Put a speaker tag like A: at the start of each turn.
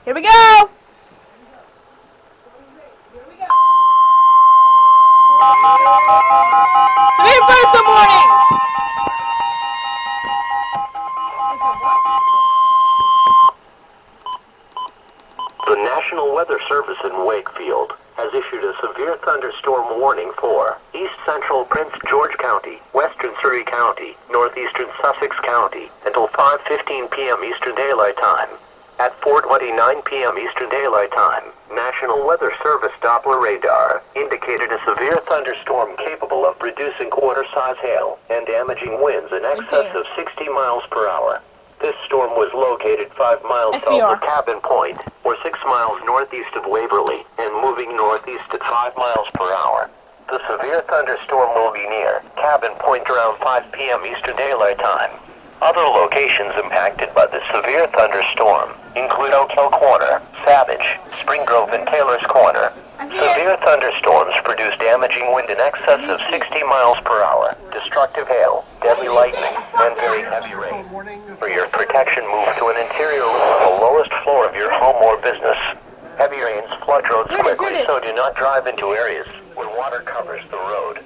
A: Here we go! Severe thunderstorm warning!
B: The National Weather Service in Wakefield has issued a severe thunderstorm warning for East Central Prince George County, Western Surrey County, Northeastern Sussex County until 5:15 p.m. Eastern Daylight Time. At 4:29 p.m. Eastern Daylight Time, National Weather Service Doppler radar indicated a severe thunderstorm capable of producing quarter-size hail and damaging winds in excess of 60 miles per hour. This storm was located 5 miles south of Cabin Point, or 6 miles northeast of Waverly, and moving northeast at 5 miles per hour. The severe thunderstorm will be near Cabin Point around 5 p.m. Eastern Daylight Time. Other locations impacted by the severe thunderstorm include Oak Hill Corner, Savage, Spring Grove, and Taylor's Corner. Severe thunderstorms produce damaging wind in excess of 60 miles per hour, destructive hail, deadly lightning, and very heavy rain. For your protection, move to an interior room on the lowest floor of your home or business. Heavy rains flood roads quickly, so do not drive into areas where water covers the road.